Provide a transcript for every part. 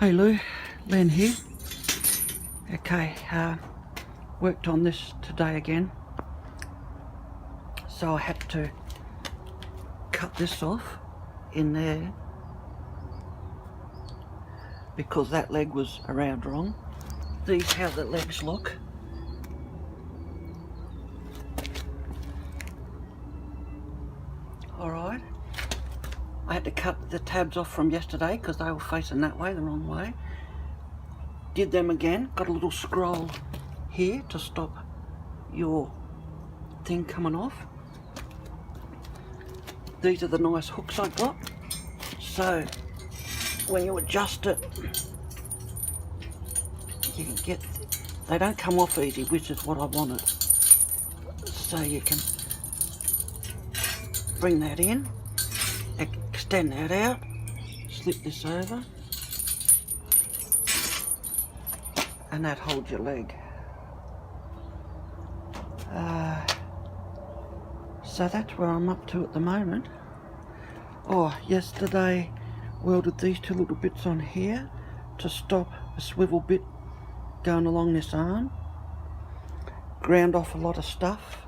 Hey Lou, Len here. Okay, worked on this today again. So I had to cut this off in there because that leg was around wrong. These how the legs look. Alright. I had to cut the tabs off from yesterday because they were facing that way, the wrong way. Did them again, got a little scroll here to stop your thing coming off. These are the nice hooks I got. So when you adjust it, you can get, they don't come off easy, which is what I wanted. So you can bring that in, extend that out, slip this over, and that holds your leg. So that's where I'm up to at the moment. Oh, yesterday welded these two little bits on here to stop a swivel bit going along this arm. Ground off a lot of stuff,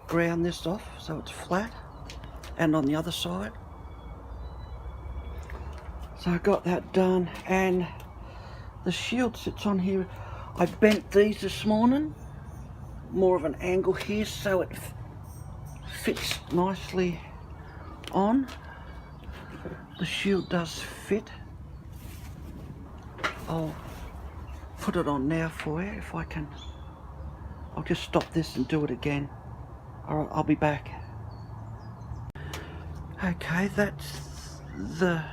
ground this off so it's flat, and on the other side. So I got that done, and the shield sits on here. I bent these this morning, more of an angle here so it fits nicely on. The shield does fit. I'll put it on now for you if I can. I'll just stop this and do it again. Alright, I'll be back. Okay, that's the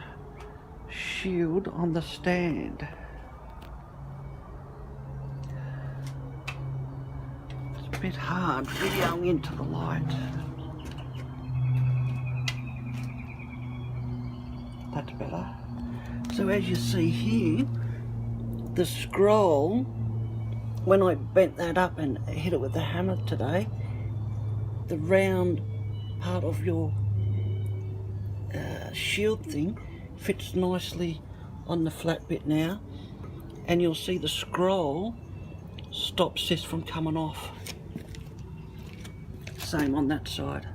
shield on the stand. It's a bit hard videoing into the light. That's better. So as you see here, the scroll, when I bent that up and hit it with the hammer today, the round part of your shield thing fits nicely on the flat bit now, and you'll see the scroll stops this from coming off. Same on that side.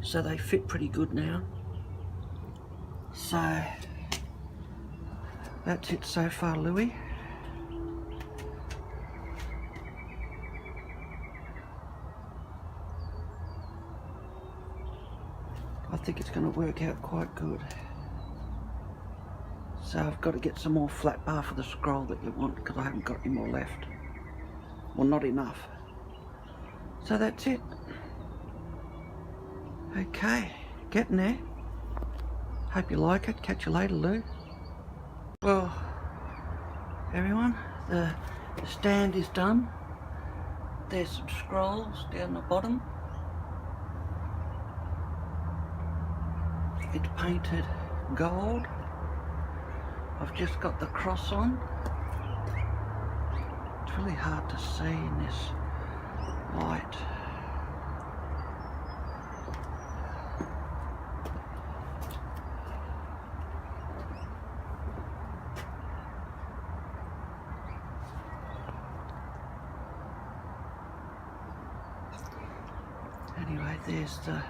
So they fit pretty good now. So that's it so far, Louis. I think it's going to work out quite good. So I've got to get some more flat bar for the scroll that you want because I haven't got any more left. Well, not enough. So that's it. Okay, getting there. Hope you like it. Catch you later, Lou. Well, everyone, the stand is done. There's some scrolls down the bottom. It's painted gold. I've just got the cross on. It's really hard to see in this light. Anyway, there's the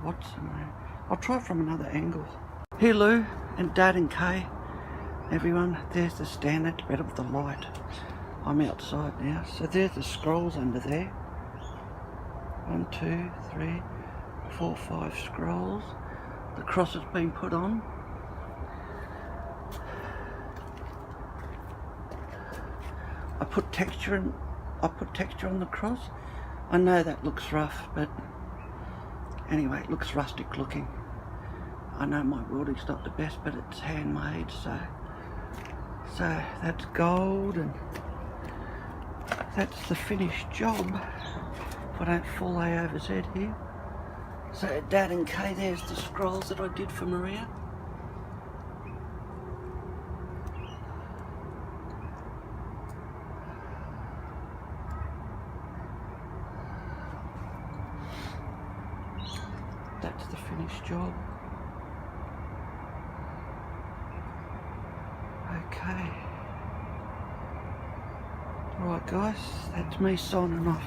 what's the name? I'll try it from another angle. Here, Lou and Dad and Kay, everyone, there's the stand. That's better with the light. I'm outside now, so there's the scrolls under there. 1, 2, 3, 4, 5 scrolls. The cross has been put on. I put texture on the cross. I know that looks rough, but anyway, it looks rustic looking. I know my welding's not the best, but it's handmade, so that's gold, and that's the finished job. If I don't fall over his head here. So Dad and Kay, there's the scrolls that I did for Maria. That's the finished job. Okay. Alright guys, that's me signing off.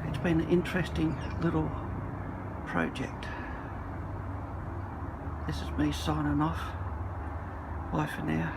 It's been an interesting little project. This is me signing off. Bye for now.